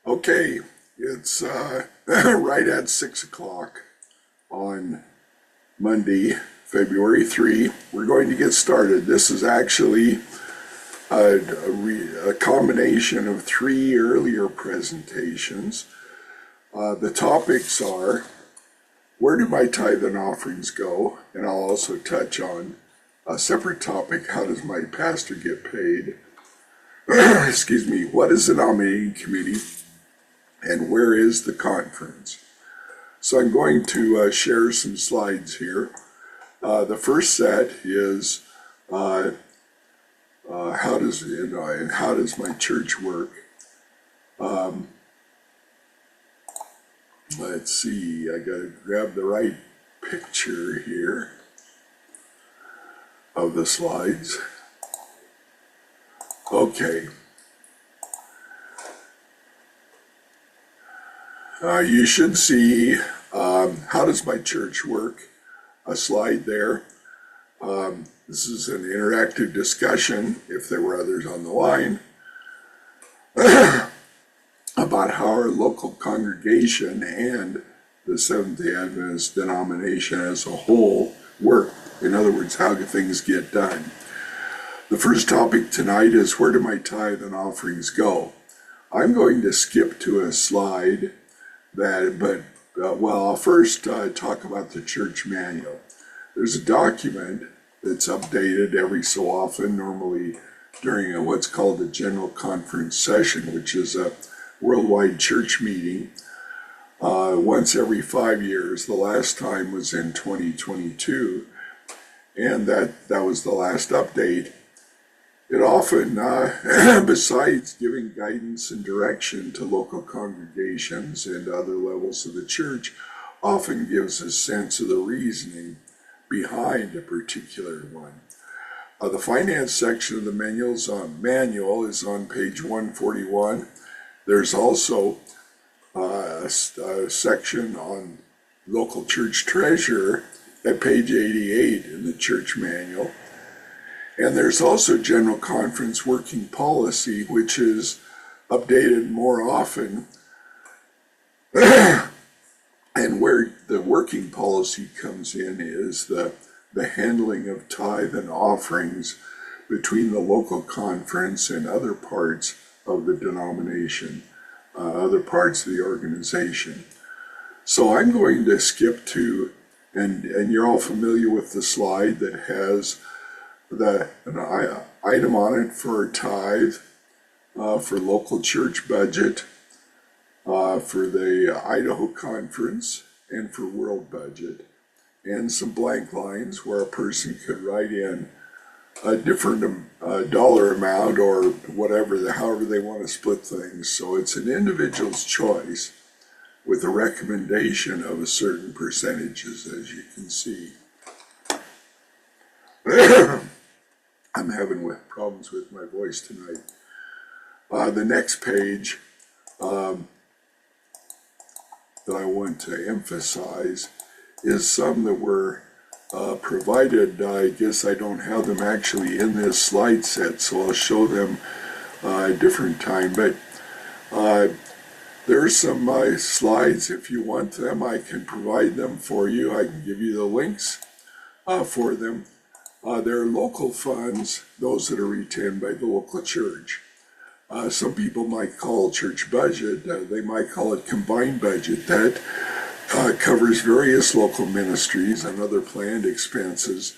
Okay, it's right at 6 o'clock on Monday, February 3. We're going to get started. This is actually a combination of three earlier presentations. The topics are, where do my tithe and offerings go? And I'll also touch on a separate topic, how does my pastor get paid? Excuse me, what is the nominating committee? And where is the conference? So I'm going to share some slides here. The first set is how does my church work? Let's see, I gotta grab the right picture here of the slides. Okay. You should see how does my church work, a slide there. This is an interactive discussion, if there were others on the line, about how our local congregation and the Seventh-day Adventist denomination as a whole work. In other words, how do things get done? The first topic tonight is, where do my tithe and offerings go? I'm going to skip to a slide I'll first talk about the church manual. There's a document that's updated every so often, normally during what's called a general conference session, which is a worldwide church meeting once every 5 years. The last time was in 2022, and that was the last update. It often, besides giving guidance and direction to local congregations and other levels of the church, often gives a sense of the reasoning behind a particular one. The finance section of the manual is on page 141. There's also a section on local church treasurer at page 88 in the church manual. And there's also general conference working policy, which is updated more often. And where the working policy comes in is the handling of tithe and offerings between the local conference and other parts of the denomination, other parts of the organization. So I'm going to skip to, and you're all familiar with the slide that has an item on it for tithe, for local church budget, for the Idaho conference, and for world budget, and some blank lines where a person could write in a different dollar amount or whatever, however they want to split things. So it's an individual's choice with a recommendation of a certain percentages, as you can see. I'm having problems with my voice tonight. The next page that I want to emphasize is some that were provided. I guess I don't have them actually in this slide set, so I'll show them a different time. But there's some slides. If you want them, I can provide them for you. I can give you the links for them. There are local funds, those that are retained by the local church. Some people might call church budget, they might call it combined budget. That covers various local ministries and other planned expenses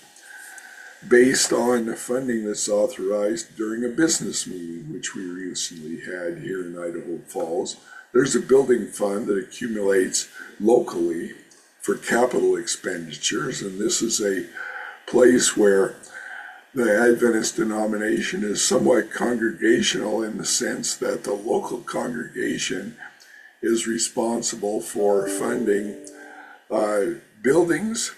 based on the funding that's authorized during a business meeting, which we recently had here in Idaho Falls. There's a building fund that accumulates locally for capital expenditures, and this is a place where the Adventist denomination is somewhat congregational in the sense that the local congregation is responsible for funding buildings,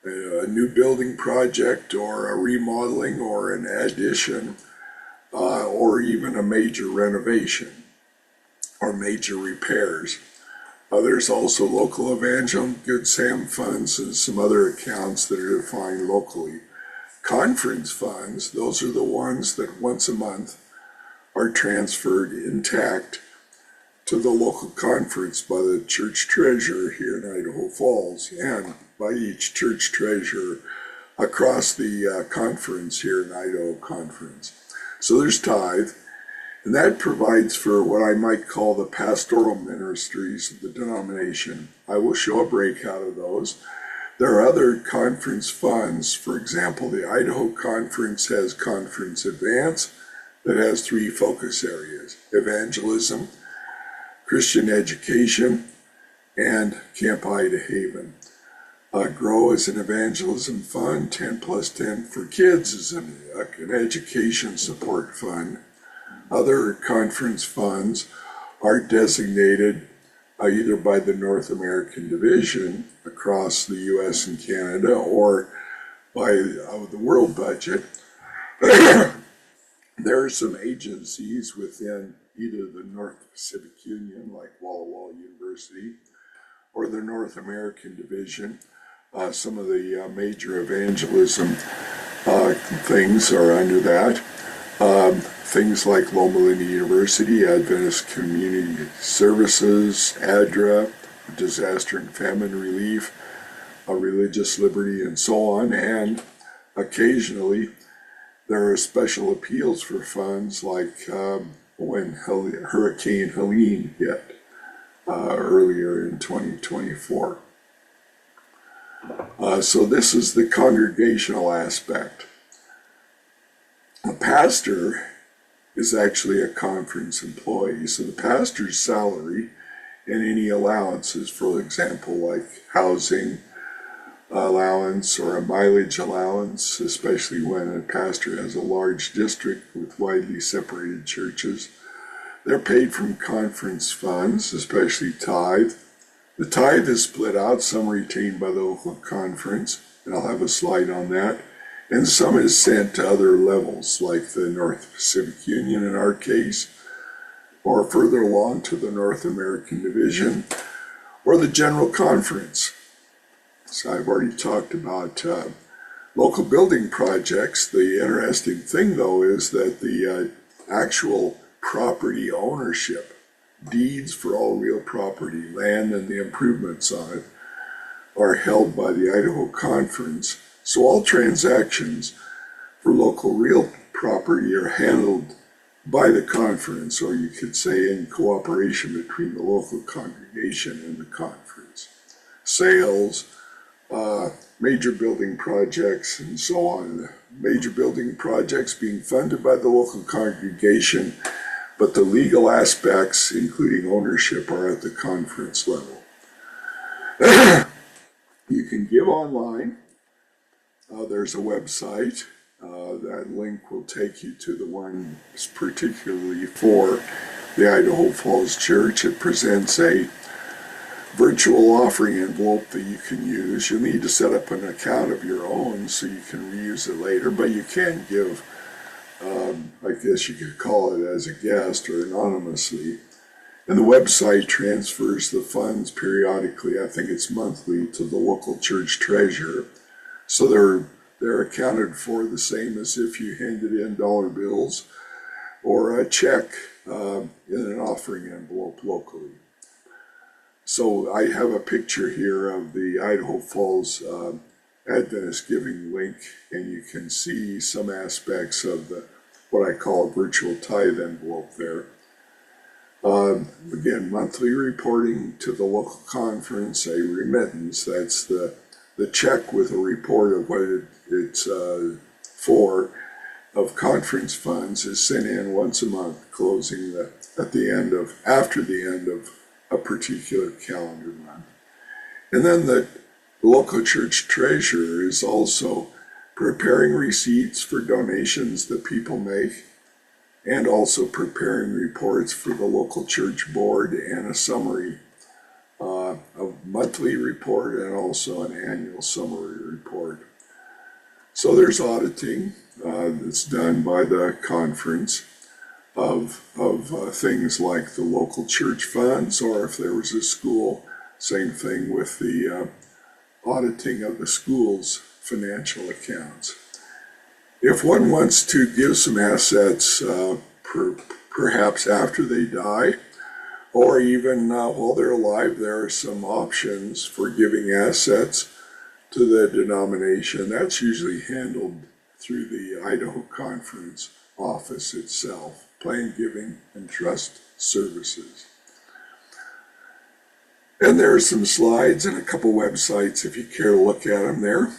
a new building project or a remodeling or an addition, or even a major renovation or major repairs. There's also local evangel, Good Sam funds, and some other accounts that are defined locally. Conference funds, those are the ones that once a month are transferred intact to the local conference by the church treasurer here in Idaho Falls and by each church treasurer across the conference here in Idaho Conference. So there's tithe, and that provides for what I might call the pastoral ministries of the denomination. I will show a breakout of those. There are other conference funds. For example, the Idaho Conference has Conference Advance that has 3 focus areas: evangelism, Christian education, and Camp Ida Haven. Grow is an evangelism fund. 10 plus 10 for kids is an education support fund. Other conference funds are designated either by the North American Division across the U.S. and Canada or by the world budget. There are some agencies within either the North Pacific Union, like Walla Walla University, or the North American Division. Some of the major evangelism things are under that. Things like Loma Linda University, Adventist Community Services, ADRA, Disaster and Famine Relief, Religious Liberty, and so on. And occasionally there are special appeals for funds, like when Hurricane Helene hit earlier in 2024. So this is the congregational aspect. A pastor is actually a conference employee. So the pastor's salary and any allowances, for example, like housing allowance or a mileage allowance, especially when a pastor has a large district with widely separated churches, they're paid from conference funds, especially tithe. The tithe is split out, some retained by the local conference, and I'll have a slide on that, and some is sent to other levels, like the North Pacific Union in our case, or further along to the North American Division, or the General Conference. So I've already talked about local building projects. The interesting thing, though, is that the actual property ownership, deeds for all real property, land and the improvements on it, are held by the Idaho Conference. So all transactions for local real property are handled by the conference, or you could say in cooperation between the local congregation and the conference. Sales, major building projects, and so on. Major building projects being funded by the local congregation, but the legal aspects, including ownership, are at the conference level. You can give online. There's a website. That link will take you to the one particularly for the Idaho Falls Church. It presents a virtual offering envelope that you can use. You'll need to set up an account of your own so you can reuse it later, but you can give, I guess you could call it as a guest or anonymously. And the website transfers the funds periodically, I think it's monthly, to the local church treasurer. So they're accounted for the same as if you handed in dollar bills or a check in an offering envelope locally. So I have a picture here of the Idaho Falls Adventist Giving link, and you can see some aspects of the what I call a virtual tithe envelope there. Again, monthly reporting to the local conference, a remittance, that's the check with a report of what it's for, of conference funds, is sent in once a month, closing after the end of a particular calendar month. And then the local church treasurer is also preparing receipts for donations that people make, and also preparing reports for the local church board and a summary, a monthly report and also an annual summary report. So there's auditing that's done by the conference of things like the local church funds, or if there was a school, same thing with the auditing of the school's financial accounts. If one wants to give some assets, perhaps after they die, or even while they're alive, there are some options for giving assets to the denomination. That's usually handled through the Idaho Conference office itself, plan, giving, and trust services. And there are some slides and a couple websites if you care to look at them there.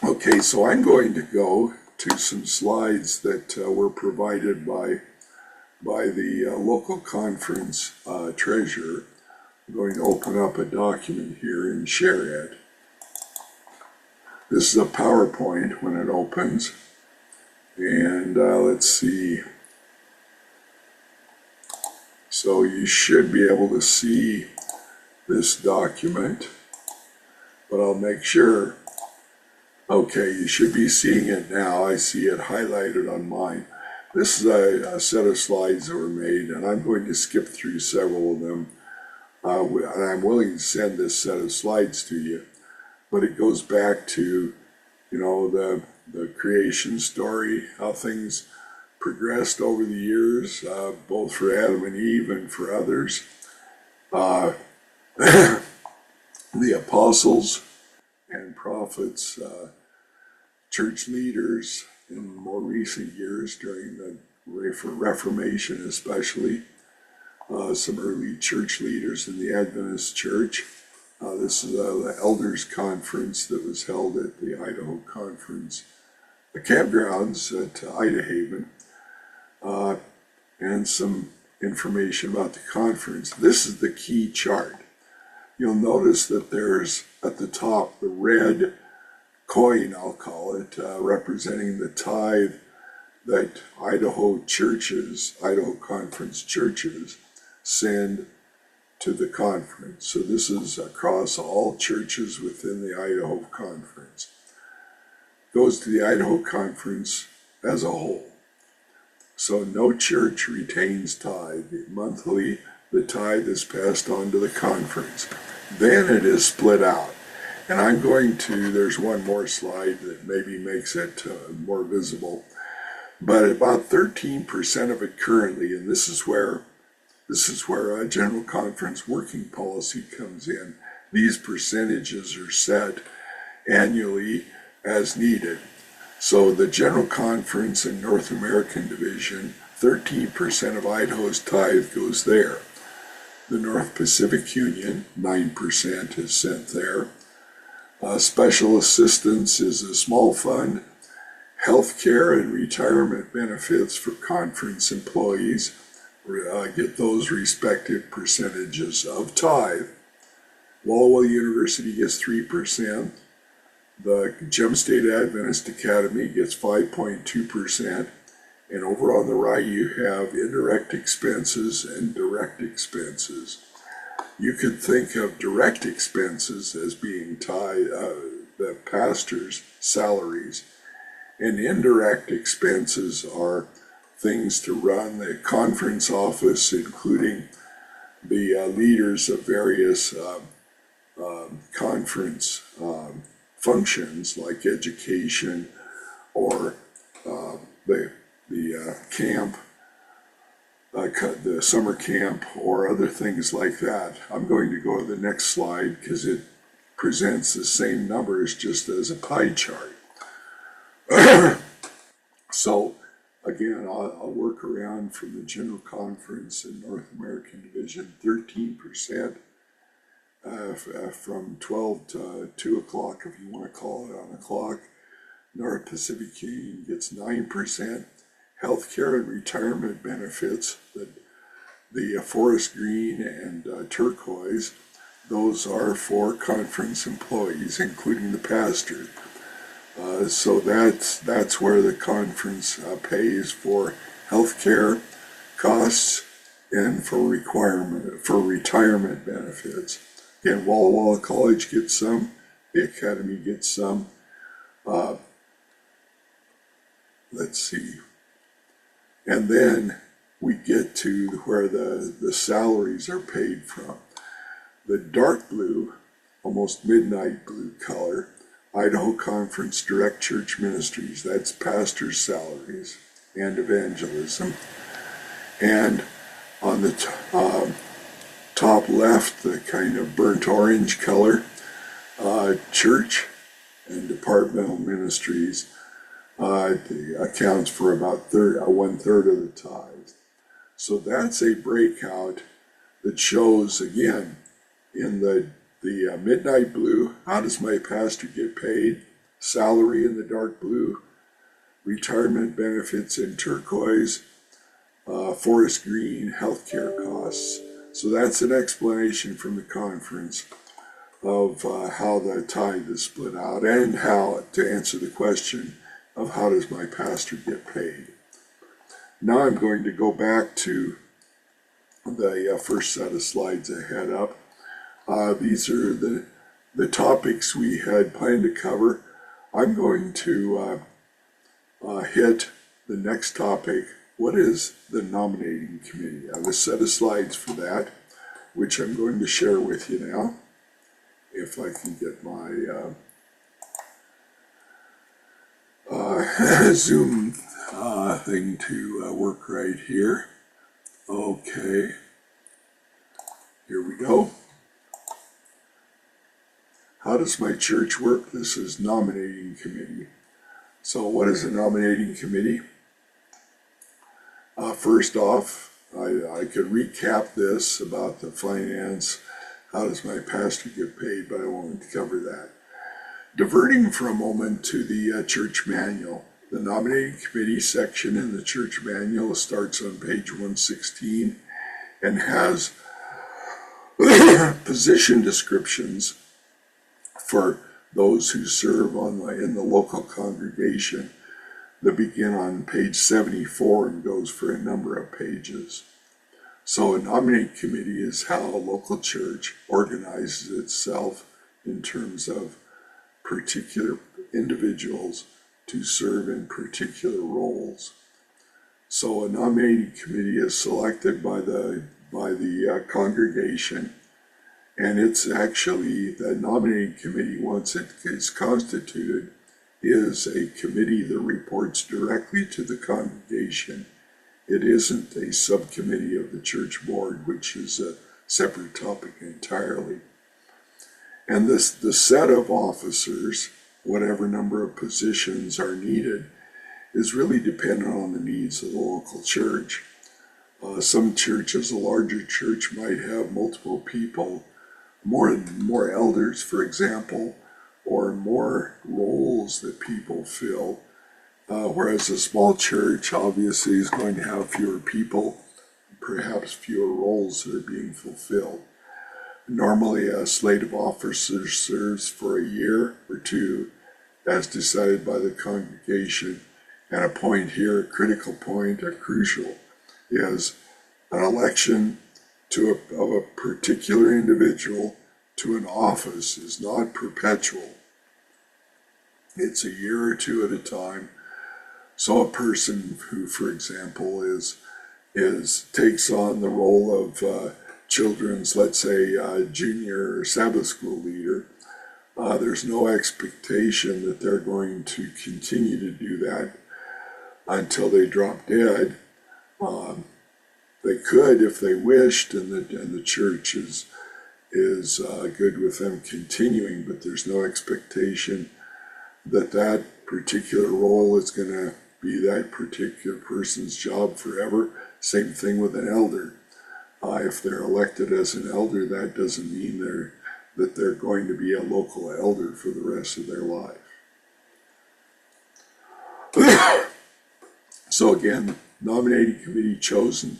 Okay, so I'm going to go to some slides that were provided by the local conference treasurer. I'm going to open up a document here and share it. This is a PowerPoint when it opens. And let's see. So you should be able to see this document, but I'll make sure. Okay, you should be seeing it now. I see it highlighted on mine. This is a set of slides that were made, and I'm going to skip through several of them. And I'm willing to send this set of slides to you, but it goes back to, the creation story, how things progressed over the years, both for Adam and Eve and for others. The apostles and prophets, church leaders in more recent years during the Reformation especially, some early church leaders in the Adventist church. This is the elders conference that was held at the Idaho Conference, the campgrounds at Idahaven, and some information about the conference. This is the key chart. You'll notice that there's at the top the red coin, I'll call it, representing the tithe that Idaho Conference churches send to the conference. So this is across all churches within the Idaho Conference. Goes to the Idaho Conference as a whole. So no church retains tithe. Monthly, the tithe is passed on to the conference. Then it is split out. And I'm going to, there's one more slide that maybe makes it more visible. But about 13% of it currently, and this is where a general conference working policy comes in. These percentages are set annually as needed. So the General Conference and North American Division, 13% of Idaho's tithe goes there. The North Pacific Union, 9% is sent there. Special assistance is a small fund. Healthcare and retirement benefits for conference employees get those respective percentages of tithe. Walwell University gets 3%. The Gem State Adventist Academy gets 5.2%. And over on the right, you have indirect expenses and direct expenses. You could think of direct expenses as being tied, the pastor's salaries, and indirect expenses are things to run the conference office, including the leaders of various conference functions like education or the camp, the summer camp, or other things like that. I'm going to go to the next slide because it presents the same numbers just as a pie chart. So again, I'll work around from the General Conference and North American Division, 13%. From 12 to 2 o'clock, if you want to call it on the clock. North Pacific Union gets 9%. Healthcare and retirement benefits, the forest green and turquoise, those are for conference employees, including the pastor. So that's where the conference pays for healthcare costs and for retirement benefits. Again, Walla Walla College gets some, the Academy gets some. Let's see. And then we get to where the salaries are paid from. The dark blue, almost midnight blue color, Idaho Conference Direct Church Ministries, that's pastors' salaries and evangelism. And on the top left, the kind of burnt orange color, church and departmental ministries accounts for about 1/3 of the tithe. So that's a breakout that shows, again, in the midnight blue, how does my pastor get paid? Salary in the dark blue, retirement benefits in turquoise, forest green, healthcare costs. So that's an explanation from the conference of how the tithe is split out, and how to answer the question of how does my pastor get paid. Now I'm going to go back to the first set of slides I had up. These are the topics we had planned to cover. I'm going to hit the next topic. What is the nominating committee? I have a set of slides for that, which I'm going to share with you now. If I can get my Zoom thing to work right here. Okay, here we go. How does my church work? This is nominating committee. So what is a nominating committee? First off, I could recap this about the finance. How does my pastor get paid? But I won't cover that. Diverting for a moment to the church manual. The nominating committee section in the church manual starts on page 116 and has position descriptions for those who serve in the local congregation that begin on page 74 and goes for a number of pages. So a nominating committee is how a local church organizes itself in terms of particular individuals to serve in particular roles. So a nominating committee is selected by the congregation, and it's actually the nominating committee, once it is constituted, is a committee that reports directly to the congregation. It isn't a subcommittee of the church board, which is a separate topic entirely. And the set of officers, whatever number of positions are needed, is really dependent on the needs of the local church. Some churches, a larger church, might have multiple people, more elders, for example, or more roles that people fill. Whereas a small church obviously is going to have fewer people, perhaps fewer roles that are being fulfilled. Normally a slate of officers serves for a year or two as decided by the congregation. And a point here, a critical point, a crucial, is an election of a particular individual to an office is not perpetual. It's a year or two at a time. So a person who, for example, takes on the role of children's, let's say, junior Sabbath school leader, there's no expectation that they're going to continue to do that until they drop dead. They could if they wished, and the church is good with them continuing, but there's no expectation that particular role is going to be that particular person's job forever. Same thing with an elder. If they're elected as an elder, that doesn't mean that they're going to be a local elder for the rest of their life. So again, nominating committee chosen.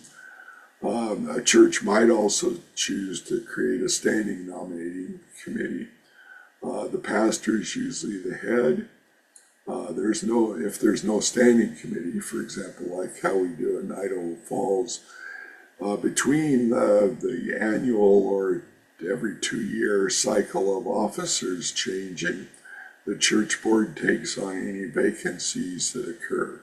A church might also choose to create a standing nominating committee. The pastor is usually the head. If there's no standing committee, for example, like how we do in Idaho Falls, between the annual or every 2-year cycle of officers changing, the church board takes on any vacancies that occur.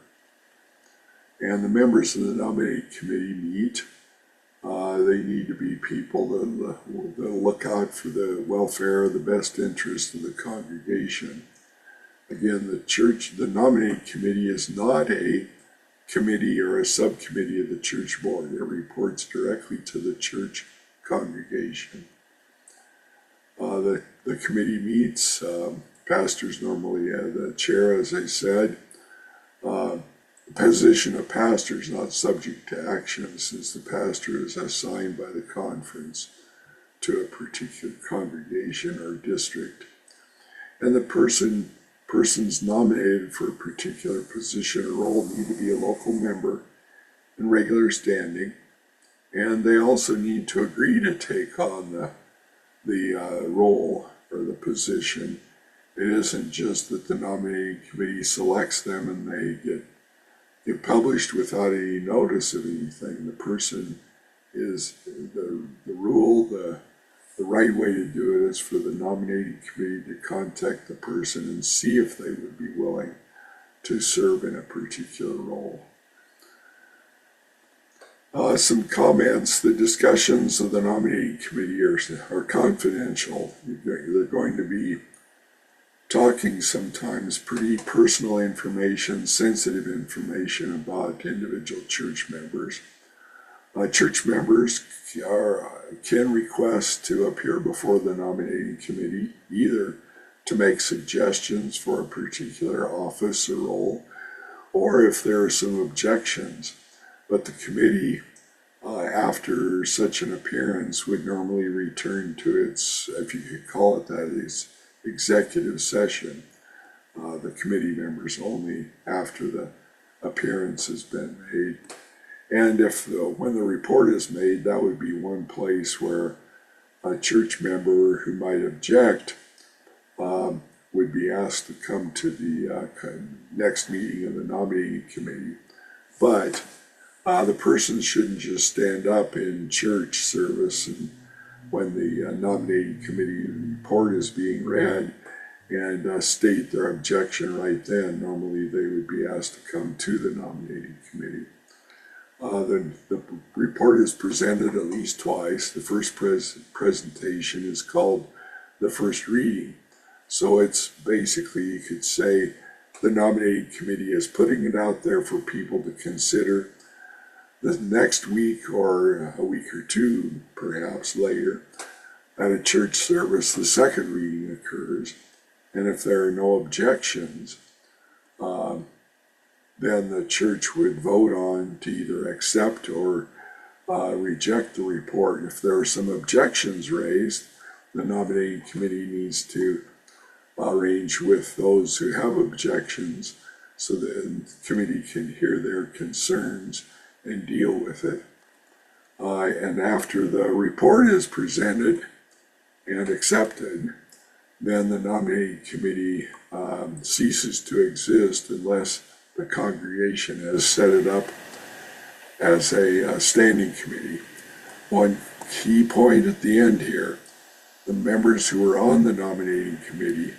And the members of the nominating committee meet. They need to be people that look out for the welfare, the best interest of the congregation. Again, the nominating committee is not a committee or a subcommittee of the church board. It reports directly to the church congregation. The committee meets. Pastors normally have the chair, as I said. The position of pastor is not subject to action since the pastor is assigned by the conference to a particular congregation or district. And the persons nominated for a particular position or role need to be a local member in regular standing, and they also need to agree to take on the role or the position. It isn't just that the nominating committee selects them and they get published without any notice of anything. The person is the rule, the right way to do it is for the nominating committee to contact the person and see if they would be willing to serve in a particular role. Some comments. The discussions of the nominating committee are confidential. They're going to be talking sometimes pretty personal information, sensitive information about individual church members. Church members can request to appear before the nominating committee, either to make suggestions for a particular office or role, or if there are some objections. But the committee, after such an appearance, would normally return to its, if you could call it that, its executive session. The committee members only after the appearance has been made. And when the report is made, that would be one place where a church member who might object would be asked to come to the next meeting of the nominating committee. But the person shouldn't just stand up in church service and when the nominating committee report is being read and state their objection right then. Normally they would be asked to come to the nominating committee. The report is presented at least twice. The first presentation is called the first reading. So it's basically, you could say, the nominating committee is putting it out there for people to consider. The next week or a week or two, perhaps later, at a church service, the second reading occurs. And if there are no objections, then the church would vote on to either accept or reject the report. If there are some objections raised, the nominating committee needs to arrange with those who have objections so that the committee can hear their concerns and deal with it. And after the report is presented and accepted, then the nominating committee ceases to exist unless the congregation has set it up as a standing committee. One key point at the end here, the members who are on the nominating committee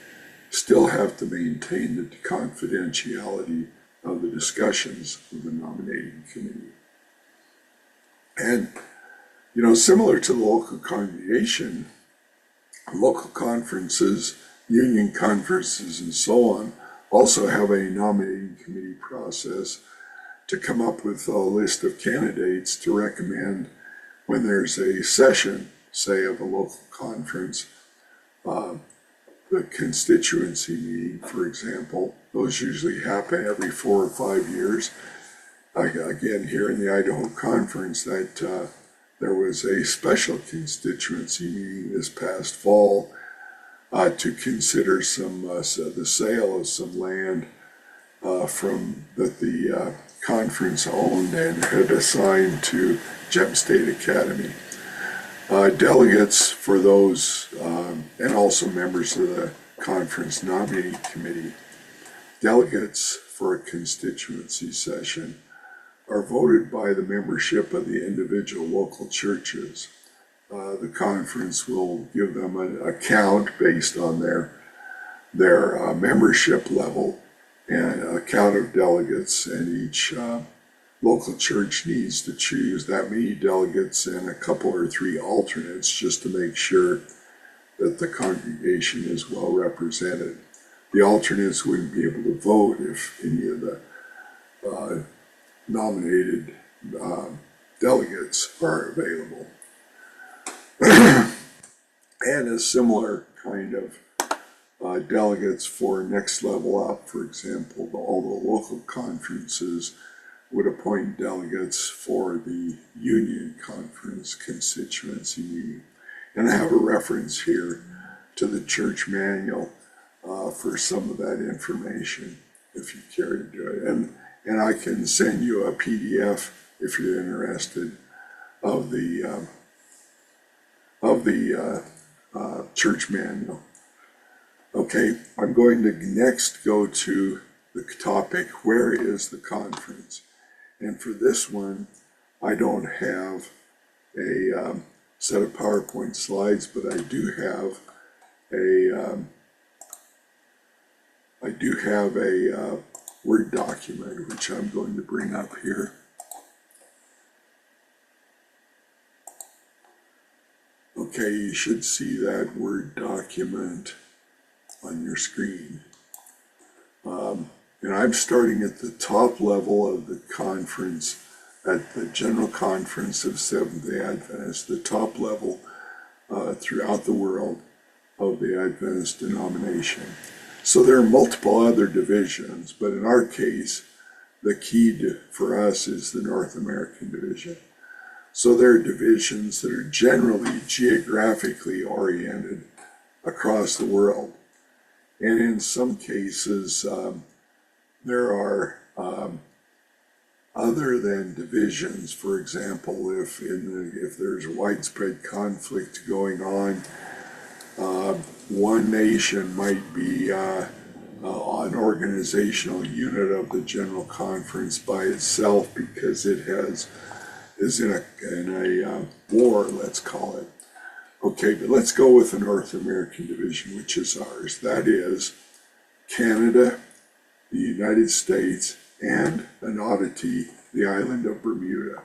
still have to maintain the confidentiality of the discussions of the nominating committee. And, similar to the local congregation, local conferences, union conferences, and so on, also have a nominating committee process to come up with a list of candidates to recommend when there's a session, say, of a local conference, the constituency meeting, for example. Those usually happen every 4 or 5 years. Again, here in the Idaho Conference, that there was a special constituency meeting this past fall to consider the sale of some land that the conference owned and had assigned to Gem State Academy. Delegates for those, and also members of the conference nominating committee, delegates for a constituency session are voted by the membership of the individual local churches. The conference will give them a count based on their membership level and a count of delegates, and each local church needs to choose that many delegates and a couple or 3 alternates just to make sure that the congregation is well represented. The alternates wouldn't be able to vote if any of the nominated delegates are available. and a similar kind of delegates for next level up. For example, all the local conferences would appoint delegates for the union conference constituency meeting. And I have a reference here to the church manual for some of that information if you care to do it. And I can send you a PDF if you're interested of the church manual. Okay, I'm going to next go to the topic, where is the conference? And for this one, I don't have a set of PowerPoint slides, but I do have a Word document, which I'm going to bring up here. Okay, you should see that Word document on your screen. And I'm starting at the top level of the conference, at the General Conference of Seventh-day Adventists, the top level throughout the world of the Adventist denomination. So there are multiple other divisions, but in our case, the key for us is the North American division. So there are divisions that are generally geographically oriented across the world. And in some cases, there are other than divisions. For example, if there's widespread conflict going on, one nation might be an organizational unit of the General Conference by itself because it is in a war, let's call it. Okay, but let's go with the North American division, which is ours. That is Canada, the United States, and an oddity, the island of Bermuda.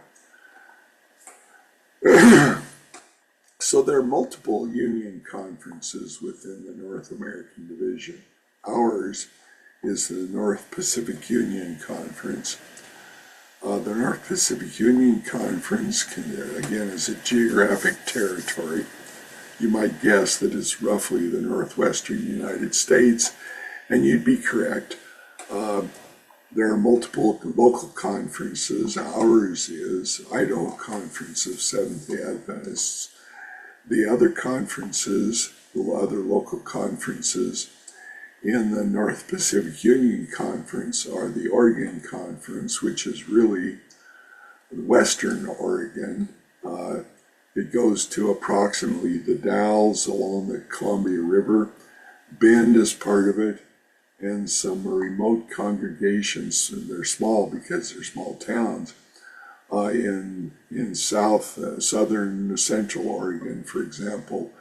So there are multiple union conferences within the North American division. Ours is the North Pacific Union Conference. The North Pacific Union Conference, again, is a geographic territory. You might guess that it's roughly the northwestern United States, and you'd be correct. There are multiple local conferences. Ours is Idaho Conference of Seventh-day Adventists. The other conferences, the other local conferences in the North Pacific Union Conference are the Oregon Conference, which is really Western Oregon. It goes to approximately the Dalles along the Columbia River. Bend is part of it, and some remote congregations, and they're small because they're small towns, in southern central Oregon, for example.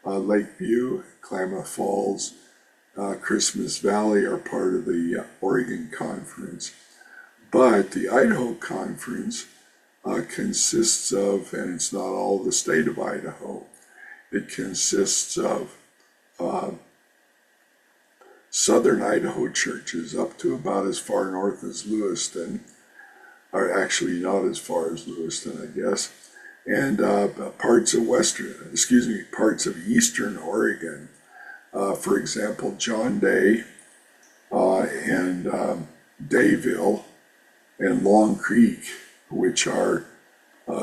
Lakeview, Klamath Falls, Christmas Valley are part of the Oregon Conference. But the Idaho Conference consists of, and it's not all the state of Idaho, it consists of southern Idaho churches up to about as far north as Lewiston, or actually not as far as Lewiston, I guess, and parts of eastern Oregon. For example, John Day and Dayville and Long Creek, which are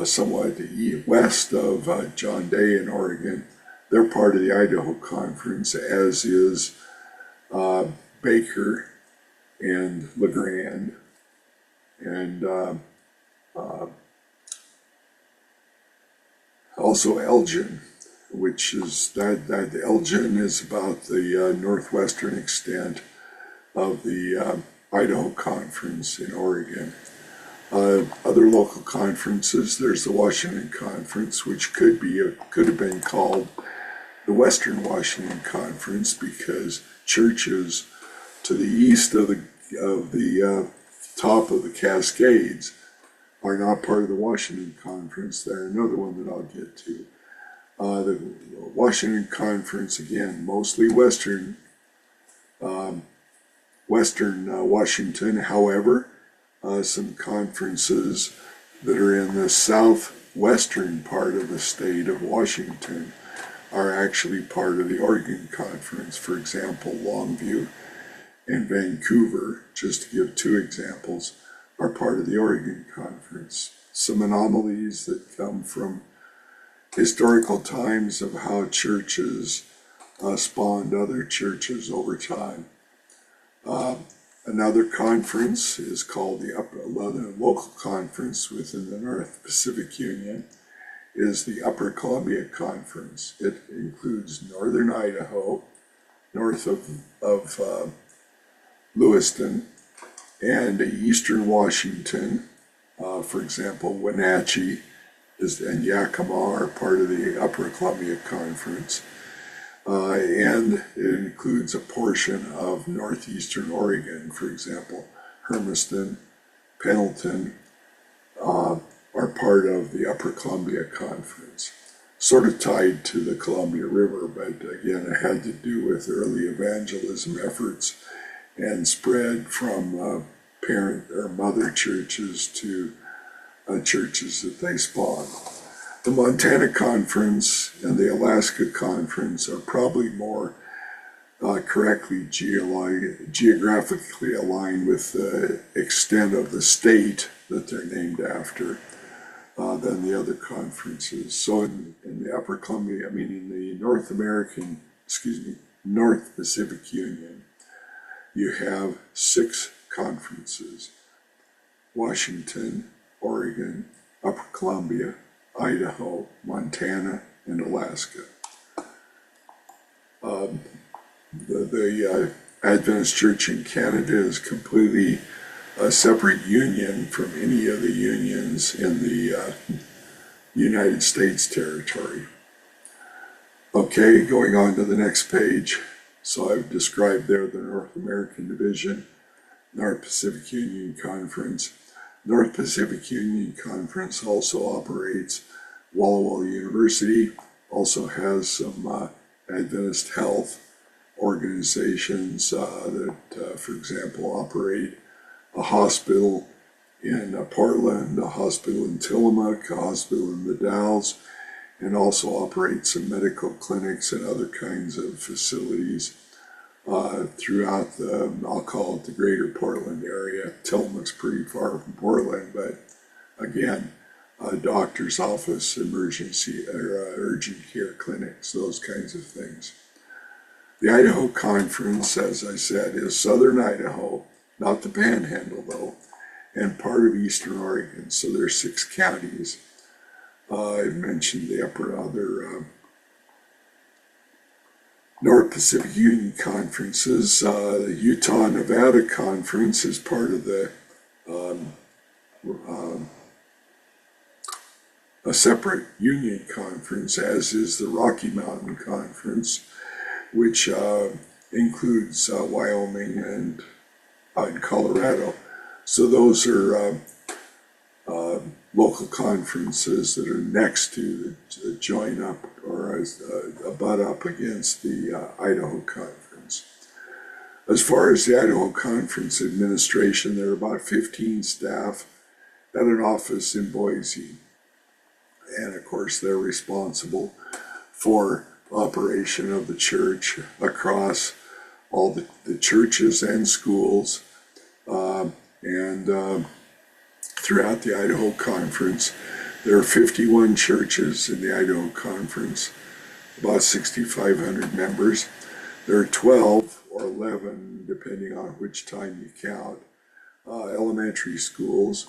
somewhat west of John Day in Oregon. They're part of the Idaho Conference, as is Baker and LeGrand. And also Elgin, which is that Elgin is about the northwestern extent of the Idaho Conference in Oregon. Other local conferences, there's the Washington Conference, which could have been called the Western Washington Conference because churches to the east of the top of the Cascades are not part of the Washington Conference. They're another one that I'll get to. The Washington Conference, again, mostly Western Washington. However, some conferences that are in the southwestern part of the state of Washington, are actually part of the Oregon Conference. For example, Longview and Vancouver, just to give two examples, are part of the Oregon Conference. Some anomalies that come from historical times of how churches spawned other churches over time. Another conference is called the local conference within the North Pacific Union is the Upper Columbia Conference. It includes northern Idaho, north of Lewiston, and eastern Washington. For example, Wenatchee and Yakima are part of the Upper Columbia Conference. And it includes a portion of northeastern Oregon. For example, Hermiston, Pendleton are part of the Upper Columbia Conference. Sort of tied to the Columbia River, but again, it had to do with early evangelism efforts and spread from parent or mother churches to churches that they spawned. The Montana Conference and the Alaska Conference are probably more correctly geographically aligned with the extent of the state that they're named after than the other conferences. So in the Upper Columbia, in the North Pacific Union, you have 6 conferences: Washington, Oregon, Upper Columbia, Idaho, Montana, and Alaska. The Adventist Church in Canada is completely a separate union from any of the unions in the United States territory. Okay, going on to the next page. So I've described there the North American Division, North Pacific Union Conference. North Pacific Union Conference also operates Walla Walla University, also has some Adventist health organizations that, for example, operate a hospital in Portland, a hospital in Tillamook, a hospital in the Dalles, and also operate some medical clinics and other kinds of facilities throughout I'll call it the greater Portland area. Tillamook's pretty far from Portland, but again, a doctor's office, emergency or urgent care clinics, those kinds of things. The Idaho Conference, as I said, is southern Idaho, not the Panhandle though, and part of eastern Oregon. So there's 6 counties. I mentioned the other North Pacific Union conferences. The Utah-Nevada Conference is part of the a separate union conference, as is the Rocky Mountain Conference, which includes Wyoming and Colorado. So those are local conferences that are next to the join up or butt up against the Idaho Conference. As far as the Idaho Conference administration, there are about 15 staff at an office in Boise. And of course, they're responsible for operation of the church across all the churches and schools and throughout the Idaho Conference. There are 51 churches in the Idaho Conference, about 6,500 members. There are 12 or 11, depending on which time you count, elementary schools,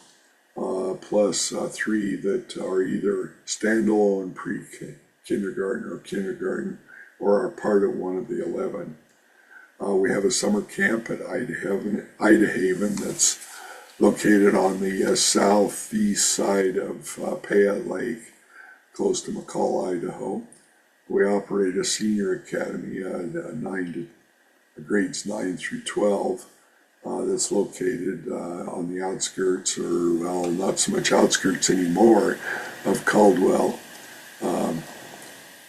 plus 3 that are either standalone pre-kindergarten or kindergarten or are part of one of the 11. We have a summer camp at Idahaven that's located on the southeast side of Payette Lake, close to McCall, Idaho. We operate a senior academy, grades 9 through 12, that's located on the outskirts, or well, not so much outskirts anymore, of Caldwell.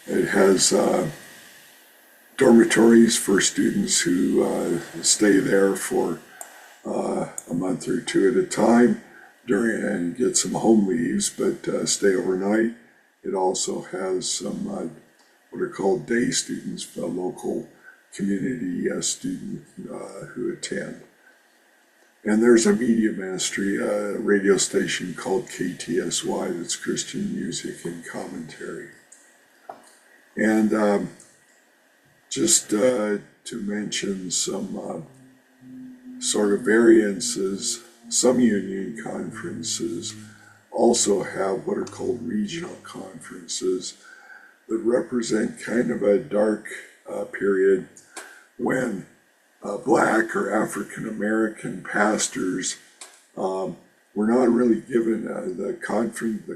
It has dormitories for students who stay there for a month or 2 at a time and get some home leaves, but stay overnight. It also has some what are called day students, the local community student who attend. And there's a media ministry, a radio station called KTSY that's Christian music and commentary. And just to mention some sort of variances, some union conferences also have what are called regional conferences that represent kind of a dark period when Black or African American pastors were not really given the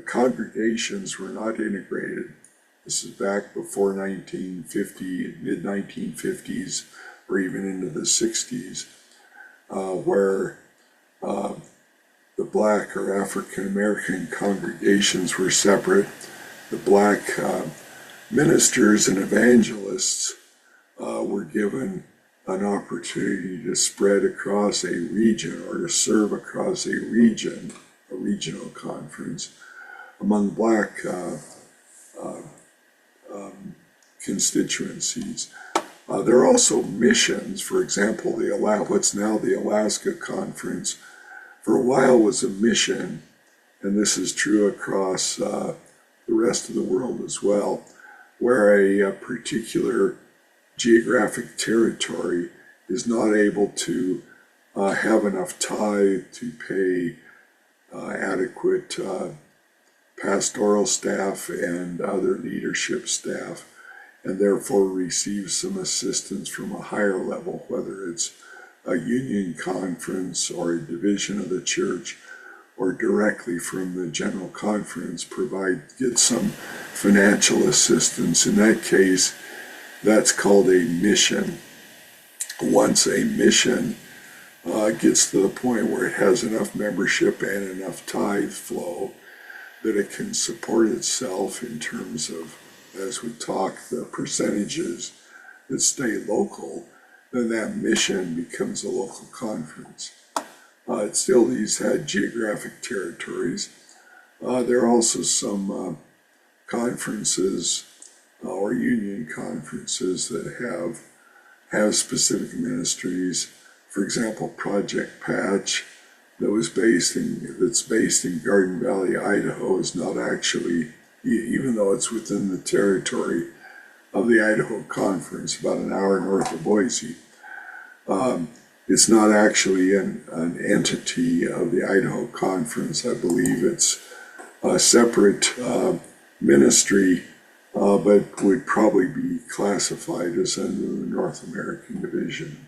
congregations were not integrated. This is back before 1950, mid-1950s, or even into the 60s, where the Black or African American congregations were separate. The Black ministers and evangelists were given an opportunity to spread across a region or to serve across a region, a regional conference among Black constituencies. There are also missions. For example, what's now the Alaska Conference for a while was a mission, and this is true across the rest of the world as well, where a particular geographic territory is not able to have enough tithe to pay adequate pastoral staff and other leadership staff, and therefore receives some assistance from a higher level, whether it's a union conference or a division of the church, or directly from the general conference get some financial assistance. In that case, that's called a mission. Once a mission gets to the point where it has enough membership and enough tithe flow that it can support itself in terms of, as we talk, the percentages that stay local, then that mission becomes a local conference. These had geographic territories. There are also some conferences or union conferences that have specific ministries. For example, Project Patch, that's based in Garden Valley, Idaho, is not actually, even though it's within the territory of the Idaho Conference, about an hour north of Boise. It's not actually an entity of the Idaho Conference. I believe it's a separate ministry, but would probably be classified as under the North American Division.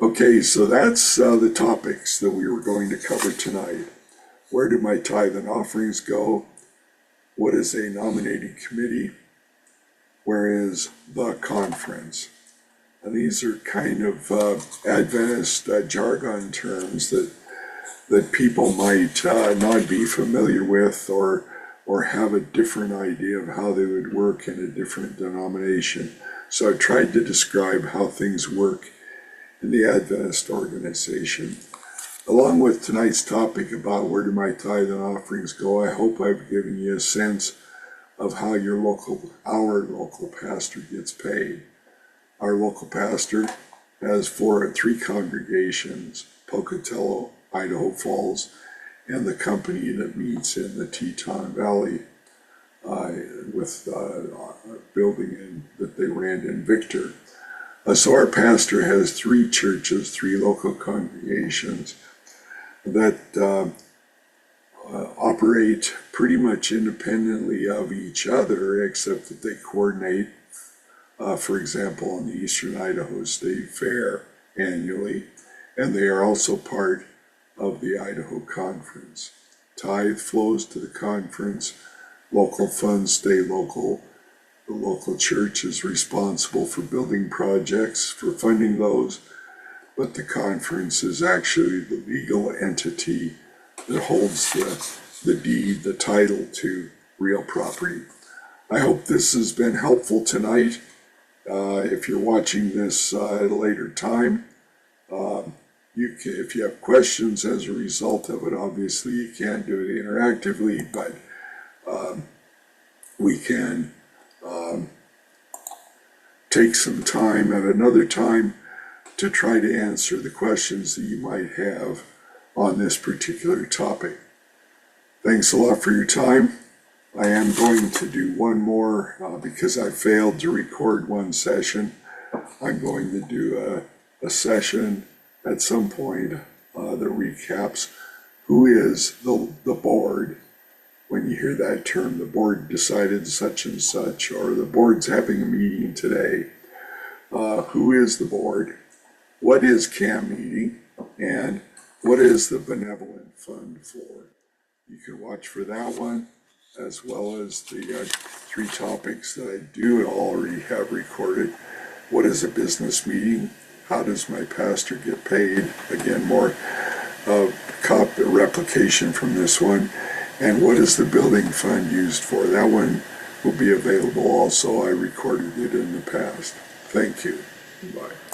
Okay, so that's the topics that we were going to cover tonight. Where do my tithe and offerings go? What is a nominating committee? Where is the conference? And these are kind of Adventist jargon terms that people might not be familiar with or have a different idea of how they would work in a different denomination. So I've tried to describe how things work in the Adventist organization. Along with tonight's topic about where do my tithe and offerings go, I hope I've given you a sense of how our local pastor gets paid. Our local pastor has three congregations: Pocatello, Idaho Falls, and the company that meets in the Teton Valley with a building that they rent in Victor. So our pastor has three churches, three local congregations that operate pretty much independently of each other, except that they coordinate, for example, on the Eastern Idaho State Fair annually, and they are also part of the Idaho Conference. Tithe flows to the conference, local funds stay local. The local church is responsible for building projects, for funding those, but the conference is actually the legal entity that holds the deed, the title to real property. I hope this has been helpful tonight. If you're watching this at a later time, if you have questions as a result of it, obviously you can't do it interactively, but we can take some time at another time to try to answer the questions that you might have on this particular topic. Thanks a lot for your time. I am going to do one more because I failed to record one session. I'm going to do a session at some point that recaps who is the board. When you hear that term, the board decided such and such, or the board's having a meeting today. Who is the board? What is Comm meeting? And what is the benevolent fund for? You can watch for that one, as well as the 3 topics that I do already have recorded. What is a business meeting? How does my pastor get paid? Again, more replication from this one. And what is the building fund used for? That one will be available also. I recorded it in the past. Thank you. Bye.